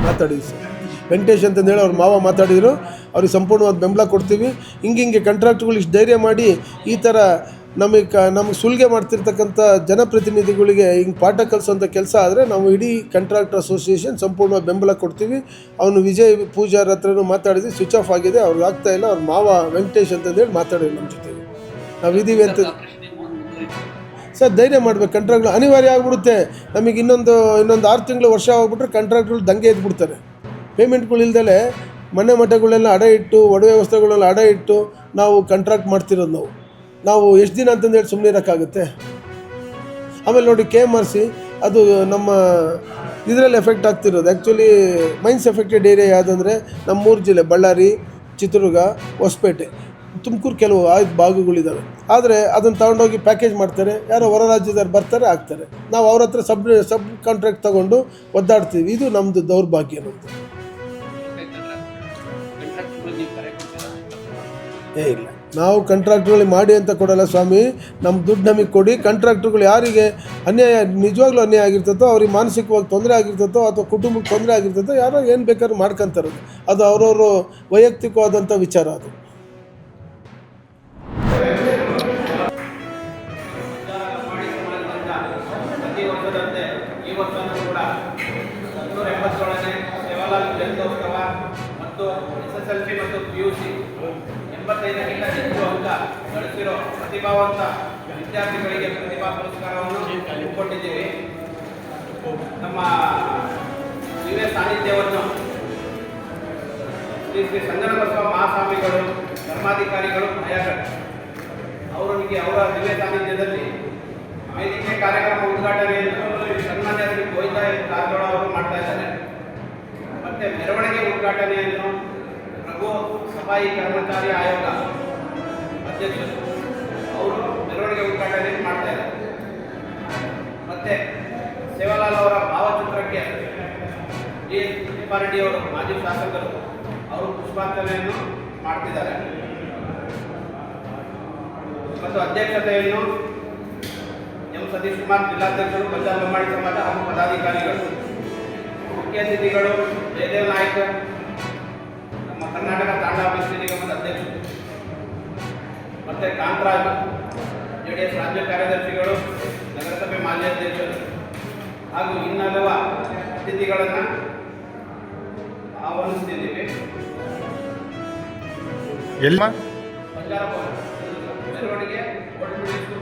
ಮಾತಾಡಿದ್ವಿ ಸರ್. ವೆಂಕಟೇಶ್ ಅಂತಂದೇಳಿ ಅವ್ರ ಮಾವ ಮಾತಾಡಿದರು. ಅವ್ರಿಗೆ ಸಂಪೂರ್ಣವಾದ ಬೆಂಬಲ ಕೊಡ್ತೀವಿ. ಹಿಂಗೆ ಕಾಂಟ್ರಾಕ್ಟ್ಗಳು ಇಷ್ಟು ಧೈರ್ಯ ಮಾಡಿ ಈ ಥರ ನಮಗೆ ಸುಲಿಗೆ ಮಾಡ್ತಿರ್ತಕ್ಕಂಥ ಜನಪ್ರತಿನಿಧಿಗಳಿಗೆ ಹಿಂಗೆ ಪಾಠ ಕಲಿಸೋಂಥ ಕೆಲಸ ಆದರೆ ನಾವು ಇಡೀ ಕಾಂಟ್ರಾಕ್ಟರ್ ಅಸೋಸಿಯೇಷನ್ ಸಂಪೂರ್ಣವಾಗಿ ಬೆಂಬಲ ಕೊಡ್ತೀವಿ. ಅವನು ವಿಜಯ್ ಪೂಜಾರ್ ಹತ್ರನೂ ಮಾತಾಡಿದ್ವಿ, ಸ್ವಿಚ್ ಆಫ್ ಆಗಿದೆ, ಅವ್ರಿಗೆ ಆಗ್ತಾಯಿಲ್ಲ. ಅವ್ರ ಮಾವ ವೆಂಕಟೇಶ್ ಅಂತಂದೇಳಿ ಮಾತಾಡಿದ್ರು ನಮ್ಮ ಜೊತೆಗೆ. ನಾವಿದ್ದೀವಿ ಅಂತ ಸರ್. ಧೈರ್ಯ ಮಾಡಬೇಕು. ಕಾಂಟ್ರಾಕ್ಟ್ಗಳು ಅನಿವಾರ್ಯ ಆಗಿಬಿಡುತ್ತೆ. ನಮಗೆ ಇನ್ನೊಂದು 6 ತಿಂಗಳು ವರ್ಷ ಆಗಿಬಿಟ್ರೆ ಕಾಂಟ್ರಾಕ್ಟ್ಗಳು ದಂಗೆ ಎದ್ಬಿಡ್ತಾರೆ. ಪೇಮೆಂಟ್ಗಳು ಇಲ್ದಲೆ ಮನೆ ಮಠಗಳೆಲ್ಲ ಅಡ ಇಟ್ಟು, ಒಡವೆ ವಸ್ತ್ರಗಳೆಲ್ಲ ಅಡ ಇಟ್ಟು ನಾವು ಕಾಂಟ್ರಾಕ್ಟ್ ಮಾಡ್ತಿರೋದು. ನಾವು ಎಷ್ಟು ದಿನ ಅಂತಂದೇಳಿ ಸುಮ್ಮನೆ ಇರೋಕ್ಕಾಗುತ್ತೆ? ಆಮೇಲೆ ನೋಡಿ KMRC ಅದು ನಮ್ಮ ಇದರಲ್ಲಿ ಎಫೆಕ್ಟ್ ಆಗ್ತಿರೋದು. ಆ್ಯಕ್ಚುಲಿ ಮೈನ್ಸ್ ಎಫೆಕ್ಟೆಡ್ ಏರಿಯಾ ಯಾವುದಂದರೆ ನಮ್ಮ 3 ಜಿಲ್ಲೆ, ಬಳ್ಳಾರಿ, ಚಿತ್ರದುರ್ಗ, ಹೊಸಪೇಟೆ, ತುಮಕೂರು ಕೆಲವು ಭಾಗಗಳಿದ್ದಾವೆ. ಆದರೆ ಅದನ್ನು ತಗೊಂಡೋಗಿ ಪ್ಯಾಕೇಜ್ ಮಾಡ್ತಾರೆ, ಯಾರೋ ಹೊರ ರಾಜ್ಯದವ್ರು ಬರ್ತಾರೆ, ಆಗ್ತಾರೆ. ನಾವು ಅವ್ರ ಹತ್ರ ಸಬ್ ಕಾಂಟ್ರಾಕ್ಟ್ ತೊಗೊಂಡು ಒದ್ದಾಡ್ತೀವಿ. ಇದು ನಮ್ಮದು ದೌರ್ಭಾಗ್ಯ. ನಮ್ಮದು ಇಲ್ಲ, ನಾವು ಕಾಂಟ್ರಾಕ್ಟ್ಗಳಿಗೆ ಮಾಡಿ ಅಂತ ಕೊಡಲ್ಲ ಸ್ವಾಮಿ. ನಮ್ಮ ದುಡ್ಡು ನಮಗೆ ಕೊಡಿ. ಕಾಂಟ್ರಾಕ್ಟ್ರುಗಳು ಯಾರಿಗೆ ಅನ್ಯಾಯ, ನಿಜವಾಗ್ಲೂ ಅನ್ಯಾಯ ಆಗಿರ್ತದೋ, ಅವ್ರಿಗೆ ಮಾನಸಿಕವಾಗಿ ತೊಂದರೆ ಆಗಿರ್ತದೋ ಅಥವಾ ಕುಟುಂಬಕ್ಕೆ ತೊಂದರೆ ಆಗಿರ್ತದೋ, ಯಾರೋ ಏನು ಬೇಕಾದ್ರೂ ಮಾಡ್ಕೊತಾರೆ. ಅದು ಅವರವರು ವೈಯಕ್ತಿಕವಾದಂಥ ವಿಚಾರ. ಅದು ಈ ವರ್ಷವೂ ಕೂಡ 187ನೇ ಸೇವಾಲಾಲ್ ಜಯಂತ್ಯೋತ್ಸವ ಮತ್ತು SSLC ಮತ್ತು PUC 85ಕ್ಕಿಂತ ಹೆಚ್ಚು ಅಂಕ ಗಳಿಸಿರೋ ಪ್ರತಿಭಾವಂತ ವಿದ್ಯಾರ್ಥಿಗಳಿಗೆ ಪ್ರತಿಭಾ ಪುರಸ್ಕಾರವನ್ನು ಹಮ್ಮಿಕೊಂಡಿದ್ದೀವಿ. ನಮ್ಮ ದಿವ್ಯ ಸಾನ್ನಿಧ್ಯವನ್ನು ಶ್ರೀ ಸಂಗನಬಸವ ಮಹಾಸ್ವಾಮಿಗಳು, ಧರ್ಮಾಧಿಕಾರಿಗಳು, ನಯಾಗಢ ಅವರಿಗೆ ಅವರ ದಿವ್ಯ ಸಾನ್ನಿಧ್ಯದಲ್ಲಿ ವೇದಿಕೆ ಕಾರ್ಯಕ್ರಮ ಉದ್ಘಾಟನೆಯನ್ನು ಸನ್ಮಾನ್ಯ ಶ್ರೀ ಗೋವಿಂದ ಕಾರಜೋಳ ಅವರು ಮಾಡ್ತಾ ಇದ್ದಾರೆ. ಮತ್ತು ಮೆರವಣಿಗೆ ಉದ್ಘಾಟನೆಯನ್ನು ರಘು ಸಫಾಯಿ ಕರ್ಮಚಾರಿ ಆಯೋಗ ಅಧ್ಯಕ್ಷರು ಅವರು ಮೆರವಣಿಗೆ ಉದ್ಘಾಟನೆ ಮಾಡ್ತಾ ಇದ್ದಾರೆ. ಮತ್ತು ಸೇವಾಲಾಲ್ ಅವರ ಭಾವಚಿತ್ರಕ್ಕೆ ಟಿ.ರೆಡ್ಡಿ ಅವರು ಮಾಜಿ ಶಾಸಕರು ಅವರು ಪುಷ್ಪಾರ್ಚನೆಯನ್ನು ಮಾಡ್ತಿದ್ದಾರೆ. ಮತ್ತು ಅಧ್ಯಕ್ಷತೆಯನ್ನು ಸತೀಶ್ ಕುಮಾರ್ ಜಿಲ್ಲಾಧ್ಯಕ್ಷರು, ಪಂಜಾಬ್ ಲಂಬಾಣಿ ಸಮಾಜ ಹಾಗೂ ಪದಾಧಿಕಾರಿಗಳು. ಮುಖ್ಯ ಅತಿಥಿಗಳು ಜಯದೇವ್ ನಾಯ್ಕ, ನಮ್ಮ ಕರ್ನಾಟಕ ತಾಂಡ ಅಭಿವೃದ್ಧಿ ನಿಗಮದ ಅಧ್ಯಕ್ಷರು, ಮತ್ತು ಕಾಂತರಾಜ್ JDS ರಾಜ್ಯ ಕಾರ್ಯದರ್ಶಿಗಳು, ನಗರಸಭೆ ಮಾಜಿ ಅಧ್ಯಕ್ಷರು ಹಾಗೂ ಇನ್ನೆಲ್ಲವ ಅತಿಥಿಗಳನ್ನು ಆಹ್ವಾನಿಸುತ್ತಿದ್ದೀವಿ. ಬಂಜಾರ ಮೆರವಣಿಗೆ 26